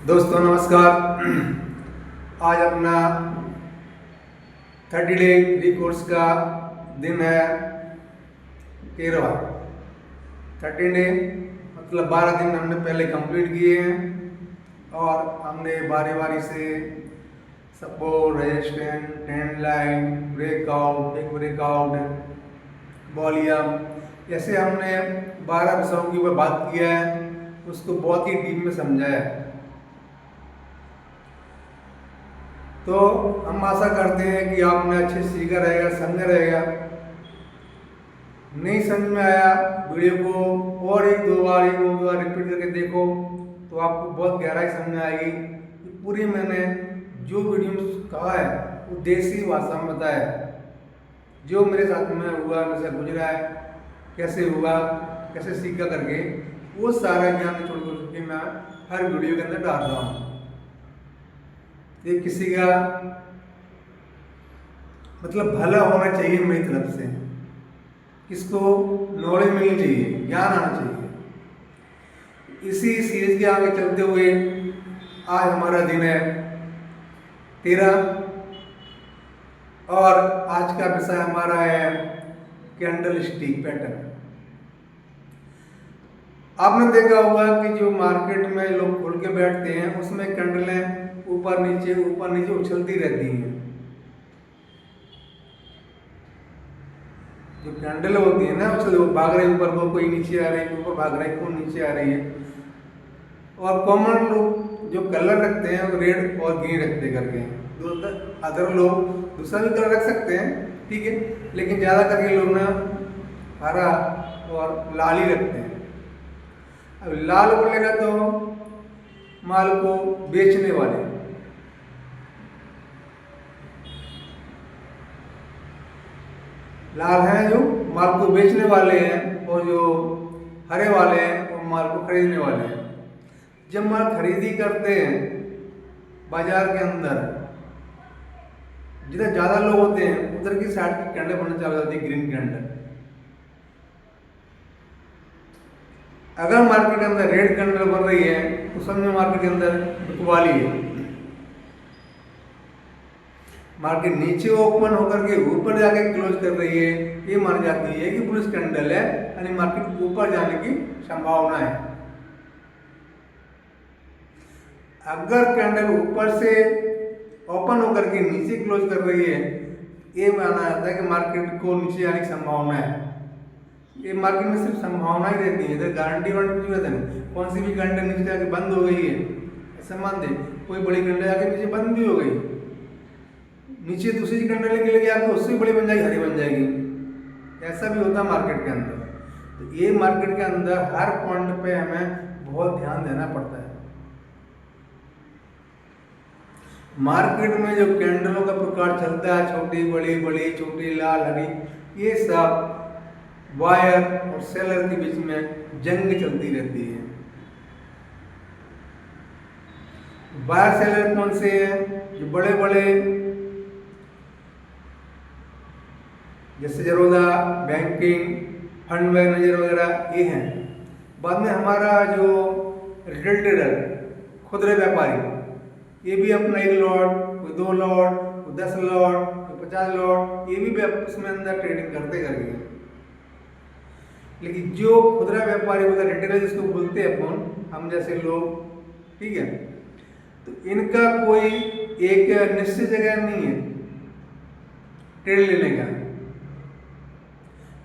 दोस्तों नमस्कार। आज अपना 30 डे फ्री कोर्स का दिन है 13वां। 30 डे मतलब 12 दिन हमने पहले कंप्लीट किए हैं और हमने बारी बारी से support, resistance, trend line, breakout, एक ब्रेकआउट, वॉल्यूम, ऐसे हमने 12 विषयों के ऊपर बात किया है। उसको बहुत ही डीप में समझाया है। तो हम आशा करते हैं कि आपने अच्छे सीखा रहेगा, समझा रहेगा। नहीं समझ में आया वीडियो को और एक दो बार रिपीट करके देखो तो आपको बहुत गहराई समझ में आएगी कि पूरी मैंने जो वीडियो में कहा है वो देसी भाषा में बताया है। जो मेरे साथ में हुआ, मेरे से गुजरा है, कैसे हुआ, कैसे सीखा करके वो सारा ज्ञान छोड़ छोड़ के मैं हर वीडियो के अंदर डाल रहा हूँ। ये किसी का मतलब भला होना चाहिए मेरी तरफ से, किसको नॉलेज मिलनी चाहिए, ज्ञान आना चाहिए। इसी सीरीज के आगे चलते हुए आज हमारा दिन है 13 और आज का विषय हमारा है कैंडल स्टिक पैटर्न। आपने देखा होगा कि जो मार्केट में लोग खोल के बैठते हैं उसमें कैंडलें ऊपर नीचे उछलती रहती हैं। जो कैंडल होती है ना उछल भाग रही ऊपर को, कोई नीचे आ रही है, ऊपर भाग रही है, कोई नीचे आ रही है। और कॉमन लोग जो कलर रखते हैं वो रेड और ग्रीन रखते करके, अदर लोग दूसरा भी कलर रख सकते हैं, ठीक है, लेकिन ज़्यादा करके लोग ना हरा और लाल ही रखते हैं। अब लाल बोलेगा तो माल को बेचने वाले, लाल हैं जो माल को बेचने वाले हैं और जो हरे वाले हैं वो माल को खरीदने वाले हैं। जब माल खरीदी करते हैं बाजार के अंदर, जिधर ज़्यादा लोग होते हैं उधर की साइड की कैंडल बनना चालू हो जाती है, ग्रीन कैंडल। अगर मार्केट के अंदर रेड कैंडल बन रही है तो समझो मार्केट के अंदर बिकवाली है। मार्केट नीचे ओपन होकर के ऊपर जाके क्लोज कर रही है, ये मान जाती है कि बुलिश कैंडल है, यानी मार्केट ऊपर जाने की संभावना है। अगर कैंडल ऊपर से ओपन होकर के नीचे क्लोज कर रही है, ये माना जाता है कि मार्केट को नीचे आने की संभावना है। ये मार्केट में सिर्फ संभावना ही रहती है, इधर गारंटी वारंटी कुछ रहता नहीं। कौन सी भी कैंडल नीचे जाके बंद हो गई है ऐसा मान दे, कोई बड़ी कैंडल जाके नीचे बंद भी हो गई, नीचे दूसरी कैंडल निकलेगी आपको उससे बड़ी बन जाएगी, हरी बन जाएगी, ऐसा भी होता है मार्केट के अंदर। तो ये मार्केट के अंदर हर पॉइंट पे हमें बहुत ध्यान देना पड़ता है। मार्केट में जो कैंडलों का प्रकार चलता है, छोटी बड़ी, बड़ी छोटी, लाल हरी, ये सब बायर और सेलर के बीच में जंग चलती रहती है। बायर सेलर कौन से हैं? जो बड़े बड़े जैसे जरोदा, बैंकिंग, फंड मैनेजर वगैरह ये हैं। बाद में हमारा जो रिटेल ट्रेडर, खुदरे व्यापारी, ये भी अपना 1 लॉट, कोई 2 लॉट, कोई 10 लॉट, कोई 50 लॉट, ये भी उसमें अंदर ट्रेडिंग करते करके। लेकिन जो खुदरा व्यापारी होता है, रिटेलर जिसको बोलते हैं अपन, हम जैसे लोग, ठीक है, तो इनका कोई एक निश्चित जगह नहीं है ट्रेड लेने का,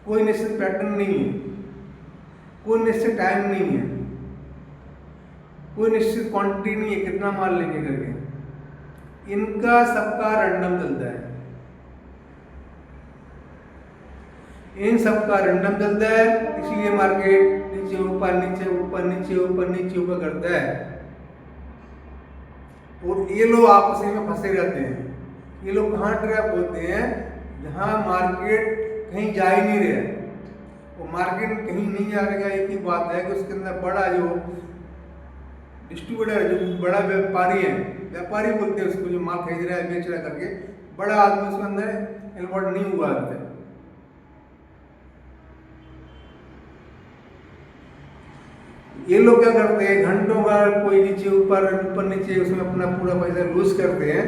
कोई निश्चित पैटर्न नहीं है, कोई निश्चित टाइम नहीं है, कोई निश्चित क्वांटिटी नहीं है कितना माल लेंगे करके। इनका सबका रैंडम चलता है, इन सबका रैंडम चलता है, इसलिए मार्केट नीचे ऊपर नीचे ऊपर नीचे ऊपर नीचे ऊपर करता है। और ये लोग आपस में फंसे रहते हैं। ये लोग कहाँ ट्रैप होते हैं? जहाँ मार्केट कहीं जा ही नहीं रहे, वो मार्केट कहीं नहीं जा रहेगा। एक ही बात है कि उसके अंदर बड़ा जो डिस्ट्रीब्यूटर, जो बड़ा व्यापारी है, व्यापारी बोलते हैं उसको, जो माल खरीद रहा है बेच रहा करके, बड़ा आदमी उसके अंदर इन्वॉल्व नहीं हुआ है। ये लोग क्या करते हैं, घंटों का कोई नीचे ऊपर ऊपर नीचे उसमें अपना पूरा पैसा लूज करते हैं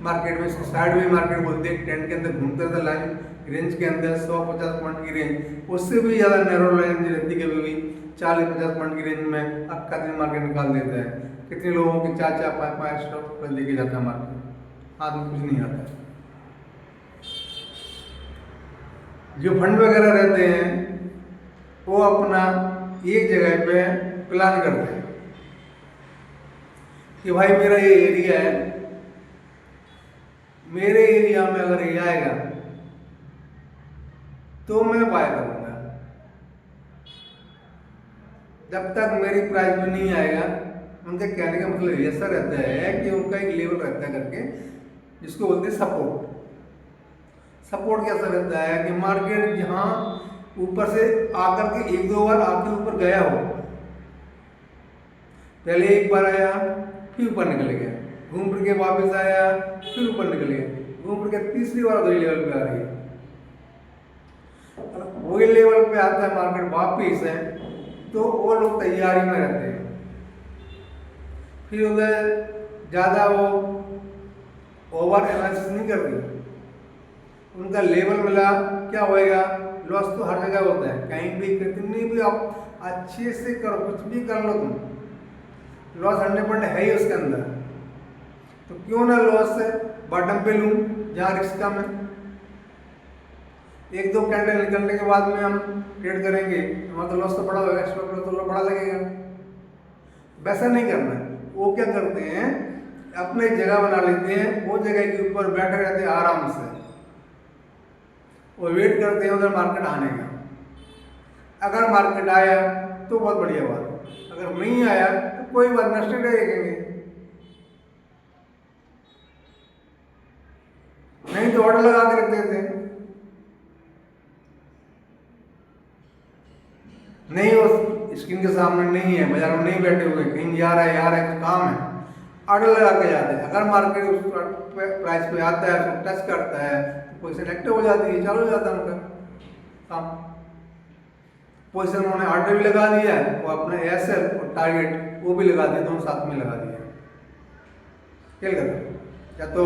मार्केट में। इसको साइड में मार्केट बोलते हैं। ट्रेंड के अंदर घूमते रहता लाइन रेंज के अंदर 100-50 पॉइंट की रेंज, उससे भी ज़्यादा नैरो रेंज रहती है, कभी 40-50 पॉइंट की रेंज में अक्का दिन मार्केट निकाल देता है। कितने लोगों के 4-4, 5-5 स्टॉक पर लेके जाता है मार्केट, हाथ में कुछ नहीं आता। जो फंड वगैरह रहते हैं वो अपना एक जगह पे प्लान करते हैं कि भाई मेरा ये एरिया है, मेरे एरिया में अगर ये आएगा तो मैं बाय करूंगा। जब तक मेरी प्राइस में नहीं आएगा, उनके कहने का मतलब ऐसा रहता है कि उनका एक लेवल रहता है करके, जिसको बोलते हैं सपोर्ट। सपोर्ट कैसा रहता है कि मार्केट जहां ऊपर से आकर के 1-2 बार आके ऊपर गया हो, पहले एक बार आया फिर ऊपर निकल गया, घूम फिर के वापस आया फिर ऊपर निकल गया, घूम फिर के तीसरी बार वही लेवल पे आ रही है। वही लेवल पे आता है मार्केट वापिस है, तो वो लोग तैयारी में रहते हैं। फिर उधर ज़्यादा वो ओवर एनालिसिस नहीं करते। उनका लेवल मिला क्या होएगा, लॉस तो हर जगह होता है, कहीं भी कितनी भी आप अच्छे से करो, कुछ भी कर लो तुम, लॉस 100% है ही उसके अंदर। तो क्यों ना लॉस बॉटम पे लूँ जहाँ रिस्क कम है। 1-2 कैंडल निकलने के बाद में हम ट्रेड करेंगे, हमारा तो लॉस तो बड़ा होगा, स्टॉप लॉस तो बड़ा लगेगा। वैसा नहीं करना है। वो क्या करते हैं, अपने जगह बना लेते हैं, वो जगह के ऊपर बैठे रहते हैं आराम से, वो वेट करते हैं उधर मार्केट आने का। अगर मार्केट आया तो बहुत बढ़िया बात, अगर नहीं आया तो कोई बात, नेक्स्ट डे देखेंगे, नहीं तो ऑर्डर लगा के रख देते हैं। नहीं वो स्क्रीन के सामने नहीं है, बाजार में नहीं बैठे हुए, कहीं जा रहा है कुछ काम है, ऑर्डर लगा के जाते हैं। अगर मार्केट उस प्राइस पे आता है, उसको टच करता है, तो पोजीशन एक्टिव हो जाती है, चालू हो जाता है उनका काम। पोजीशन उन्होंने ऑर्डर भी लगा दिया है, वो अपने एसएल और टारगेट वो भी लगा दिया, दोनों साथ में लगा दिया। क्या करें, या तो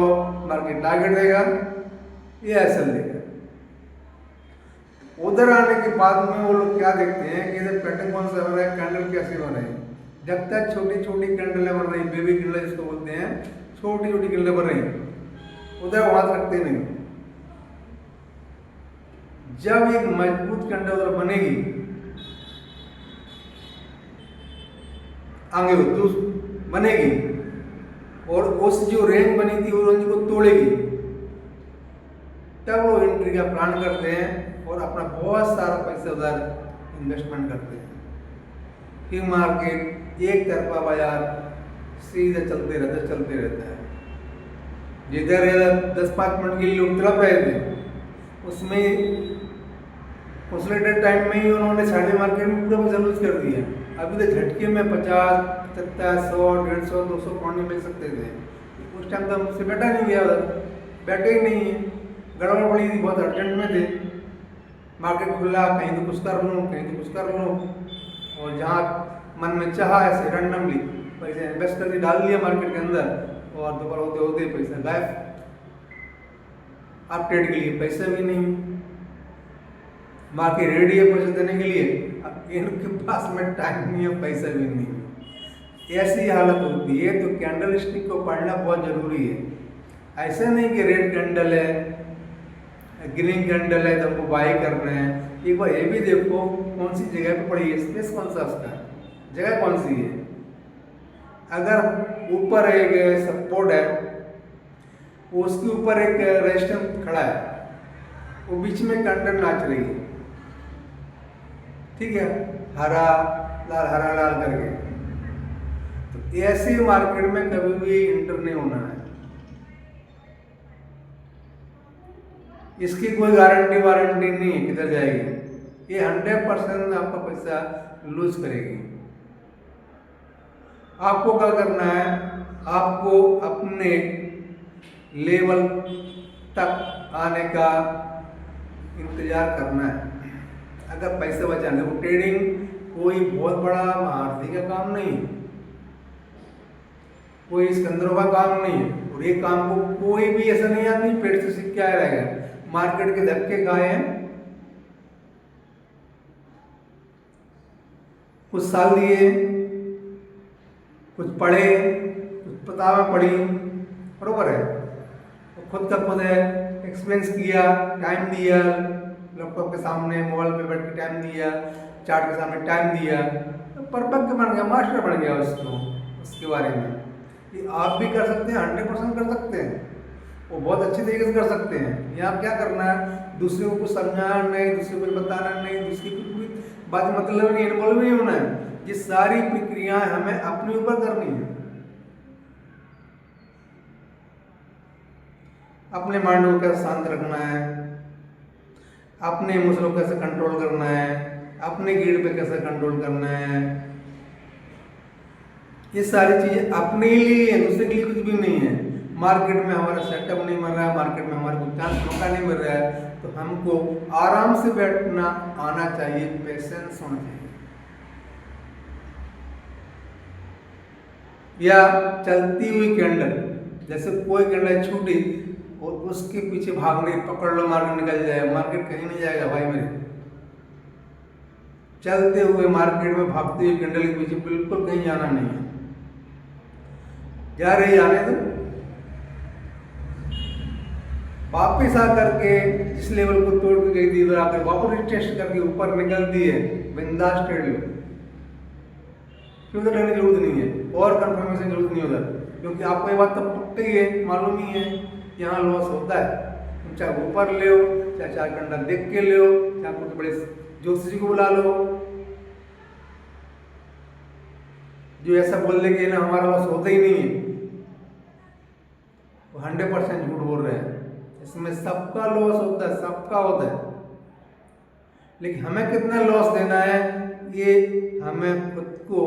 मार्केट टारगेट देगा या एसएल देगा। उधर आने के बाद में वो लोग क्या देखते हैं कि इधर पैटर्न कौन सा बन रहा है, कैंडल कैसे बन रहे हैं। जब तक छोटी छोटी कैंडलें बन रही, बेबी कैंडल जिसको बोलते हैं, छोटी छोटी कैंडलें बन रही, उधर हाथ रखते नहीं। जब एक मजबूत कैंडल उधर बनेगी, आगे बनेगी और उस जो रेंज बनी थी वो रेंज को तोड़ेगी, तब वो एंट्री का प्लान करते हैं और अपना बहुत सारा पैसा उधर इन्वेस्टमेंट करते हैं। फिर मार्केट एक तरफा बाजार सीधा चलते रहता है। जिधर 10-5 मिनट के लिए लोग तड़प रहे थे, उसमें उसलेटेड टाइम में ही उन्होंने साढ़े मार्केट में पूरा पैसा लूज कर दिया। अभी तो झटके में 50, 70, 100, 150, 200 पॉइंट मिल सकते थे। उस टाइम तो हमसे बैठा नहीं गया उधर, बैठे ही नहीं है, गड़बड़ पड़ी थी, बहुत अर्जेंट में थे। मार्केट खुला, कहीं तो कुछ कर लूँ, कहीं तो कुछ कर लूँ, और जहाँ मन में चाहा ऐसे रैंडमली पैसे इन्वेस्ट करके डाल दिया मार्केट के अंदर, और दोबारा होते होते पैसा गायब। आप ट्रेड के लिए पैसा भी नहीं, मार्केट रेडी है पैसा देने के लिए, अब इनके पास में टाइम नहीं है, पैसा भी नहीं। ऐसी हालत होती है। तो कैंडल स्टिक को पढ़ना बहुत जरूरी है। ऐसा नहीं कि रेड कैंडल है, ग्रीन कैंडल है तो हमको बाई कर रहे हैं। एक बार ये भी देखो कौन सी जगह पे पड़ी है, स्पेस कौन सा उसका, जगह कौन सी है। अगर ऊपर एक सपोर्ट है, उसके ऊपर एक रेजिस्टेंस खड़ा है, वो बीच में कैंडल नाच रही है, ठीक है, हरा लाल करके। तो ऐसी मार्केट में कभी भी इंटर नहीं होना है। इसकी कोई गारंटी वारंटी नहीं है किधर जाएगी, ये 100% आपका पैसा लूज करेगी। आपको क्या करना है, आपको अपने लेवल तक आने का इंतजार करना है। अगर पैसे बचाने को, ट्रेडिंग कोई बहुत बड़ा महारथी का काम नहीं है, कोई सिकंदरों का काम नहीं है। और ये काम को कोई भी ऐसा नहीं आदमी पेट से सीख के आया रहेगा। मार्केट के धक्के खाए हैं, कुछ साल दिए, कुछ पढ़े, कुछ किताबें पढ़ी, बरोबर है, और खुद का खुद है एक्सपीरियंस किया, टाइम दिया, लैपटॉप के सामने मोबाइल पे बैठ के टाइम दिया, चार्ट के सामने टाइम दिया, तो परफेक्ट बन गया, मास्टर बन गया उसके बारे में। ये आप भी कर सकते हैं, 100% कर सकते हैं, वो बहुत अच्छी तरीके से कर सकते हैं। ये आप क्या करना है, दूसरे को कुछ समझाना नहीं, दूसरे को कुछ बताना नहीं, दूसरी की कोई बात मतलब नहीं, इन्वॉल्व नहीं होना है। ये सारी प्रक्रियाएं हमें अपने ऊपर करनी है। अपने माइंड को कैसे शांत रखना है, अपने इमोशन को कैसे कंट्रोल करना है, अपने गिल्ड पे कैसे कंट्रोल करना है, ये सारी चीजें अपने लिए है, दूसरे के लिए कुछ भी नहीं है। मार्केट में हमारा सेटअप नहीं मिल रहा है, मार्केट में हमारे को चांस मौका नहीं मिल रहा है, तो हमको आराम से बैठना आना चाहिए, पेशेंस होना चाहिए। या चलती हुई कैंडल, जैसे कोई कैंडल छूटी और उसके पीछे भागने, पकड़ लो मार्केट निकल जाए, मार्केट कहीं नहीं जाएगा भाई मेरे। चलते हुए मार्केट में भागते हुए कैंडल के पीछे बिल्कुल कहीं जाना नहीं है। जा रही आने दो, वापिस आकर के जिस लेवल को तोड़ के गई थी उधर आकर वापस टेस्ट करके ऊपर निकलती है, बिंदास ट्रेड लो, क्योंकि लेने की जरूरत नहीं है और कंफर्मेशन जरूरत नहीं उधर, क्योंकि आपको ये बात तो पक्की है, मालूम ही है यहाँ लॉस होता है। तुम चाहे ऊपर ले हो, चाहे 4 कैंडल देख के ले हो, चाहे कुछ बड़े ज्योतिषी को बुला लो जो ऐसा बोल दे कि ना हमारा लॉस होता ही नहीं है, वो 100% झूठ बोल रहे हैं। इसमें सबका लॉस होता है, सबका होता है, लेकिन हमें कितना लॉस देना है ये हमें खुद को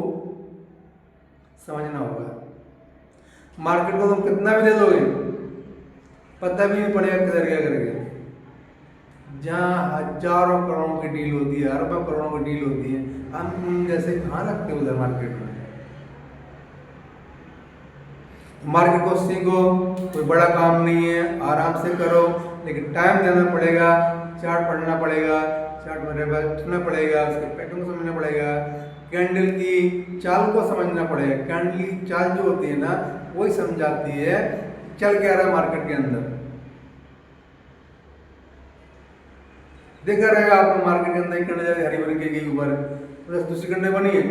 समझना होगा। मार्केट को तुम कितना भी दे दोगे पता भी नहीं पड़ेगा किधर क्या करेगा। जहाँ हजारों करोड़ों की डील होती है, अरबों करोड़ों की डील होती है, हम जैसे कहाँ रखते उधर मार्केट में। मार्केट को सीखो, कोई बड़ा काम नहीं है, आराम से करो, लेकिन टाइम देना पड़ेगा, चार्ट पढ़ना पड़ेगा, चार्ट में बैठना पड़ेगा, उसके पैटर्न को समझना पड़ेगा, कैंडल की चाल को समझना पड़ेगा। कैंडल की चाल जो होती है ना वही समझाती है चल क्या रहा है मार्केट के अंदर। देखा रहेगा आपको मार्केट के अंदर एक कैंडल जाके हरी बन के गई ऊपर, तो दूसरी कैंडल बनी है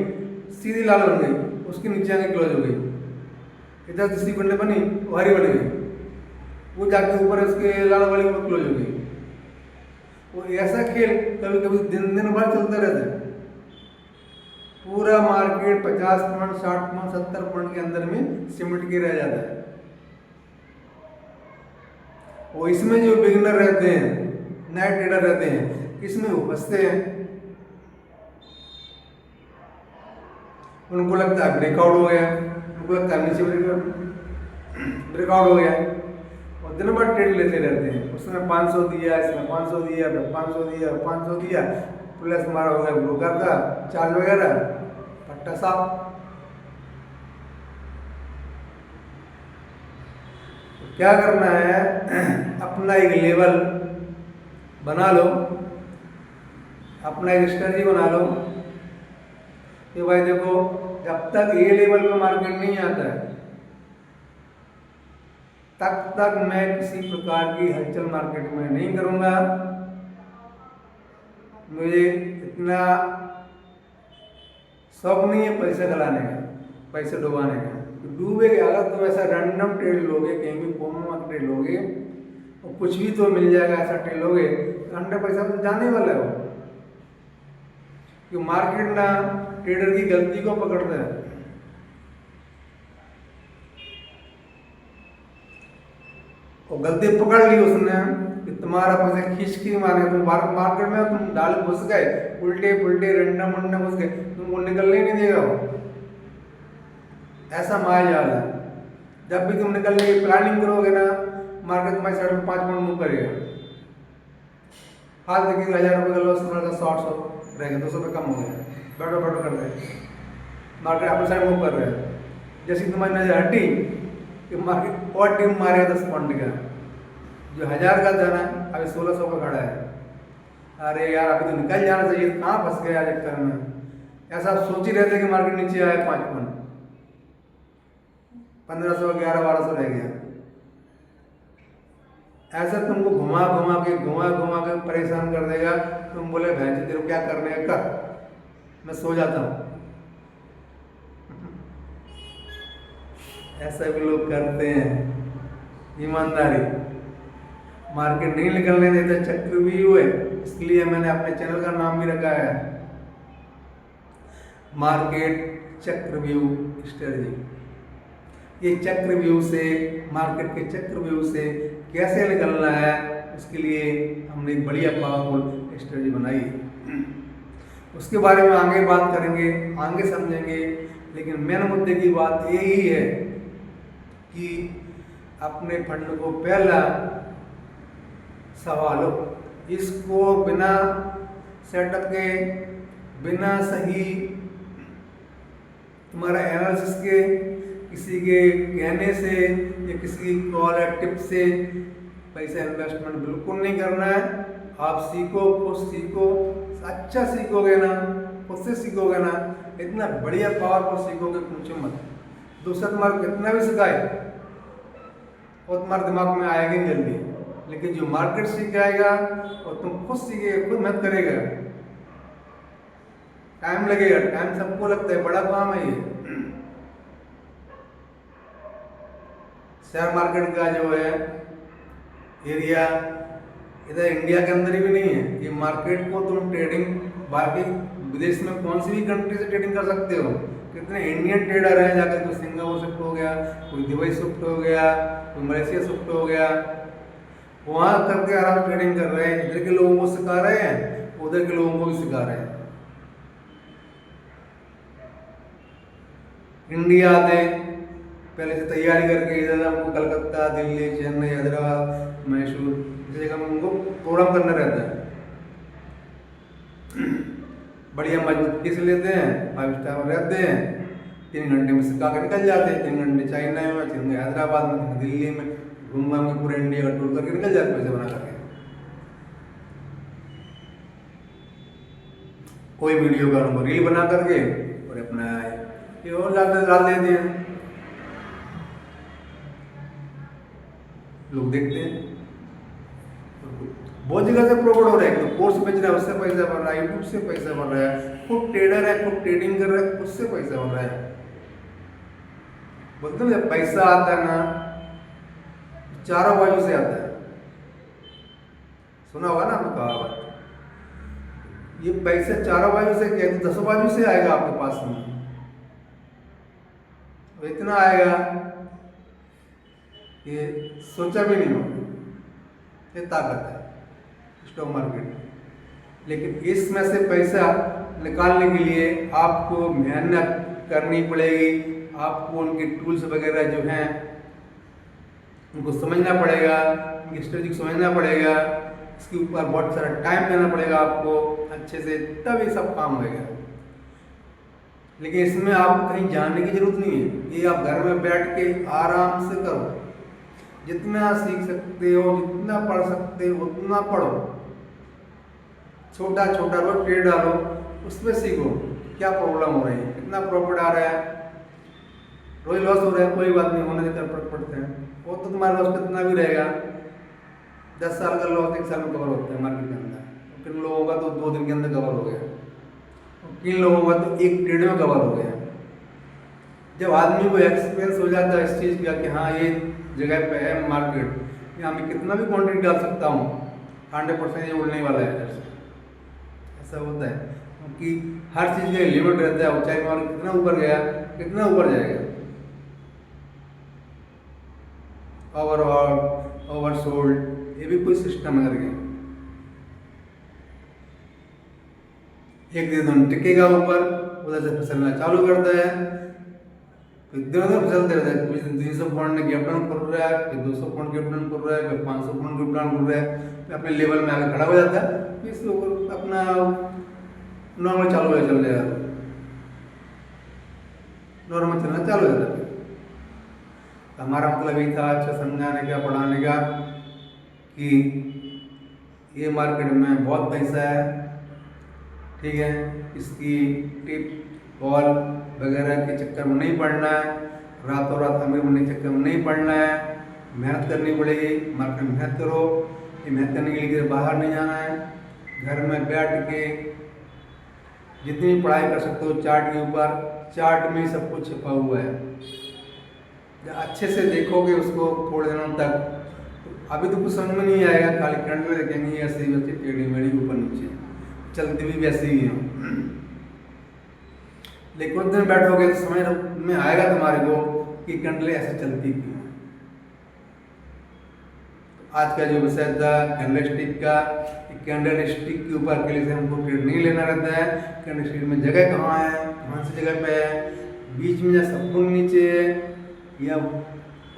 सीधी लाल बन गई, उसके नीचे आके क्लोज हो गई, इधर दूसरी कैंडल बनी वो हरी बन गई, वो जाके ऊपर उसके लाल वाली में क्लोज हो गई। वो ऐसा खेल कभी कभी दिन भर चलता रहता है। पूरा मार्केट 50 पॉइंट 60 पॉइंट 70 पॉइंट के अंदर में सिमट के रह जाता है। और इसमें जो बिगिनर रहते हैं, नए ट्रेडर रहते हैं, इसमें वो फंसते हैं। उनको लगता है ब्रेकआउट हो गया, उनको लगता है नीचे ब्रेकआउट हो गया, और दिन भर ट्रेड लेते रहते हैं। उसमें 500 दिया, इसमें 500 दिया, 500 दिया, 500 दिया, प्लस हमारा हो गया ब्रोकर का चार्ज वगैरह, पट्टा साफ। तो क्या करना है, अपना एक लेवल बना लो, अपना एक स्ट्रेटजी बना लो कि भाई देखो जब तक ये लेवल पे मार्केट नहीं आता है तब तक मैं किसी प्रकार की हलचल मार्केट में नहीं करूंगा। मुझे इतना शौक नहीं है पैसे गलाने का, पैसे डुबाने का। तो डूबेगा अगर तुम ऐसा रैंडम ट्रेड लोगे, कहीं भी कॉमन में ट्रेड लोगे और कुछ भी तो मिल जाएगा ऐसा ट्रेड लोगे तो 100 पैसा तो जाने वाला है वो। क्योंकि मार्केट ना ट्रेडर की गलती को पकड़ता है। और गलती पकड़ ली उसने कि तुम्हारा पैसा खींच के मारे, तुम मार्केट में तुम डाल घुस गए, उल्टे पुल्टे रैंडम वंडम घुस गए, तुमको निकलने नहीं देगा वो। ऐसा माया जाल है। जब भी तुम निकलने की प्लानिंग करोगे ना मार्केट तुम्हारी साइड में 5 पॉइंट मूव करेगा। हाथ देखिए 1000 रुपये का लॉस, थोड़ा सा 100 रहेगा, 200 रुपये कम हो गया। बैठो बैठो कर रहे हैं, मार्केट अपने साइड मूव कर रहे हैं। जैसे तुम्हारी नजर हटी कि मार्केट और टीम मारे 10 पॉइंट का, जो 1000 का था ना अभी 1600 का खड़ा है। अरे यार अभी तो निकल जाना चाहिए, कहाँ फंस गया चक्कर में। ऐसा आप सोच ही रहते कि मार्केट नीचे आए 5 पॉइंट, 1500 1100 रह गया। ऐसा तुमको घुमा घुमा के परेशान कर देगा। तुम बोले भैंस तेरे को क्या करने का कर, मैं सो जाता हूँ। ऐसा भी लोग करते हैं, ईमानदारी मार्केट नहीं निकलने देते, चक्रव्यूह है। इसलिए मैंने अपने चैनल का नाम भी रखा है मार्केट चक्रव्यूह स्ट्रेटजी। ये चक्रव्यूह से, मार्केट के चक्रव्यूह से कैसे निकलना है, उसके लिए हमने एक बढ़िया पावरफुल स्ट्रेटजी बनाई। उसके बारे में आगे बात करेंगे, आगे समझेंगे। लेकिन मेन मुद्दे की बात यही है कि अपने फंड को पहला सवाल हो, इसको बिना सेटअप के, बिना सही तुम्हारा एनालिसिस के, किसी के कहने से या किसी कॉल या टिप से पैसा इन्वेस्टमेंट बिल्कुल नहीं करना है। आप सीखो, खुद सीखो, अच्छा सीखोगे ना, खुद से सीखोगे ना, इतना बढ़िया पावरफुल सीखोगे पूछो मत। दूसरा तुम्हारा कितना भी सिखाए और तुम्हारे दिमाग में आएगा नहीं जल्दी। लेकिन जो मार्केट सीख जाएगा और तुम खुद सीखेगा, खुद मेहनत करेगा, टाइम लगेगा, टाइम सबको लगता है, बड़ा काम है ये। शेयर मार्केट का जो है एरिया इधर इंडिया के अंदर ही भी नहीं है। ये मार्केट को तुम ट्रेडिंग बाकी विदेश में कौन सी भी कंट्री से ट्रेडिंग कर सकते हो। कितने इंडियन ट्रेडर हैं, जाकर कोई सिंगापुर शिफ्ट हो गया, कोई दुबई शिफ्ट हो गया, कोई मलेशिया शिफ्ट हो गया, वहाँ करके आराम ट्रेडिंग कर रहे हैं। इधर के लोगों को सिखा रहे हैं, उधर के लोगों को भी सिखा रहे हैं। इंडिया आते पहले से तैयारी करके इधर हमको कलकत्ता, दिल्ली, चेन्नई, हैदराबाद, मैसूर इस जगह में उनको प्रोग्राम करना रहता है। बढ़िया मजबूत फीस लेते हैं, 5 स्टार में रहते हैं, 3 घंटे में सिखा के निकल जाते हैं। 3 घंटे चाइना में, 3 घंटे हैदराबाद में, दिल्ली में घूम घाम के पूरे इंडिया का टूर करके निकल जाते पैसे बना करके। कोई वीडियो का उनको रील बना करके और अपना ये और डाल देते हैं, लोग देखते हैं। बहुत जगह से प्रॉफिट हो रहा है, तो कोर्स बेच रहा है उससे पैसा बन रहा है, यूट्यूब से पैसा बन रहा है, खुद ट्रेडर है, खुद ट्रेडिंग कर रहा है, उससे पैसा बन रहा है। बोलते हैं जब पैसा आता है ना चारों बाजू से आता है, सुना होगा ना आपने कहावत। ये पैसा चारों बाजू से क्या, 10 बाजू से आएगा आपके पास में, इतना आएगा ये सोचा भी नहीं होगा। ये ताकत है स्टॉक मार्केट। लेकिन इसमें से पैसा निकालने के लिए आपको मेहनत करनी पड़ेगी, आपको उनके टूल्स वगैरह जो हैं उनको समझना पड़ेगा, उनकी स्ट्रेटजी समझना पड़ेगा, इसके ऊपर बहुत सारा टाइम देना पड़ेगा आपको अच्छे से, तब ये सब काम होगा। लेकिन इसमें आपको कहीं जाने की जरूरत नहीं है, ये आप घर में बैठ के आराम से करो। जितना सीख सकते हो, जितना पढ़ सकते हो उतना पढ़ो, छोटा छोटा रोज ट्रेड डालो, उसमें सीखो क्या प्रॉब्लम हो रही है, कितना प्रॉफिट आ रहा है, रोज लॉस हो रहा है, कोई बात नहीं, होने देकर फर्क पड़ते हैं। वो तो तुम्हारा लॉस कितना भी रहेगा, 10 साल का लॉस 1 साल में कवर होता है मार्केट के अंदर। किन लोगों का तो 2 दिन के अंदर कवर हो गया, किन लोगों का तो 1 ट्रेड में कवर हो गया। जब आदमी को एक्सपीरियंस हो जाता है इस चीज़ का कि हाँ ये जगह पे है मार्केट, यहाँ मैं कितना भी क्वांटिटी डाल सकता हूँ, 100% ये उड़ने वाला है, ऐसा होता है। क्योंकि हर चीज़ का लिमिट रहता है, ऊंचाई में कितना ऊपर गया कितना ऊपर जाएगा। ओवरऑल ओवरसोल्ड ये भी कोई सिस्टम है करके, एक दिन टिकेगा ऊपर, उधर से फिसलना चालू करता है, फिर इधर फिसलते रहता है। कुछ दिन 300 पॉइंट गैप डाउन कर रहा है, फिर 200 पॉइंट गैप डाउन कर रहा है, फिर 500 पॉइंट गैप डाउन कर रहा है, फिर अपने लेवल में आगे खड़ा हो जाता है, फिर इसके ऊपर अपना नॉर्मल चालू हो चल जाएगा। नॉर्मल चलना चालू हो जाता है। हमारा मतलब यही था अच्छा समझाने का, पढ़ाने का कि ये मार्केट में बहुत पैसा है, ठीक है। इसकी टिप कॉल वगैरह के चक्कर में नहीं पड़ना है, रातों रात अमीर बनने के चक्कर में नहीं पड़ना है, मेहनत करनी पड़ेगी। मार्केट में मेहनत करो, ये मेहनत करने के लिए बाहर नहीं जाना है, घर में बैठ के जितनी भी पढ़ाई कर सकते हो चार्ट के ऊपर, चार्ट में सब कुछ छिपा हुआ है। जब अच्छे से देखोगे उसको थोड़े दिनों तक, तो अभी तो कुछ समझ में नहीं आएगा, खाली कैंडल देखेंगे ऐसे ही वैसे टेढ़ी मेढ़ी ऊपर नीचे चलती भी वैसे ही है। लेकिन कुछ दिन बैठोगे तो समझ में आएगा तुम्हारे को कि कैंडल ऐसे चलती क्यों। आज का जो विषय था कैंडल स्टिक का, कैंडल स्टिक के ऊपर अकेले से हमको ट्रेड नहीं लेना रहता है। कैंडल स्टिक में जगह कहाँ है, कौन सी जगह पे है, बीच में या संपूर्ण नीचे है या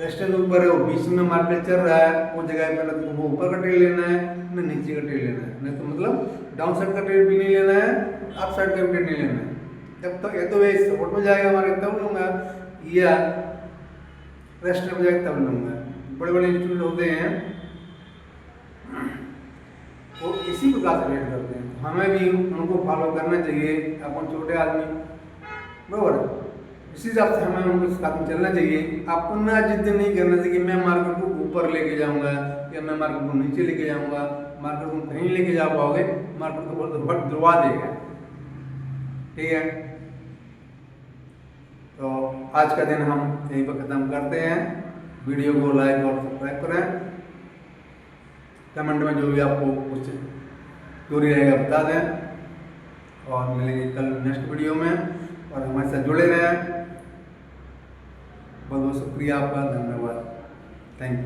रेस्टन ऊपर है, वो बीच में मार्केट चल रहा है, वो जगह पे ना तो वो ऊपर का ट्रेड लेना है ना नीचे का ट्रेड लेना है, नहीं तो मतलब डाउन साइड का ट्रेड भी नहीं लेना है, अप साइड का ट्रेड नहीं लेना है। जब तक या तो वे सपोर्ट में जाएगा हमारे तब लूँगा या रेस्ट में जाएगा तब लूँगा। बड़े बड़े इंस्टीट्यूट होते हैं वो इसी प्रकार से ट्रेड करते हैं, हमें भी उनको फॉलो करना चाहिए। अपन छोटे आदमी बराबर है, इसी हिसाब से हमें उनके साथ में चलना चाहिए। अपना जिद नहीं करना चाहिए कि मैं मार्केट को ऊपर लेके जाऊंगा या मैं मार्केट को नीचे लेके जाऊंगा। मार्केट को कहीं लेके जा पाओगे, मार्केट को बहुत दुर्वा देगा, ठीक है। तो आज का दिन हम यहीं पर ख़त्म करते हैं। वीडियो को लाइक और सब्सक्राइब करें, कमेंट में जो भी आपको कुछ क्वेरी रहेगा बता दें, और मिलेंगे कल नेक्स्ट वीडियो में, और हमारे साथ जुड़े रहें। बहुत बहुत शुक्रिया आपका, धन्यवाद, थैंक यू।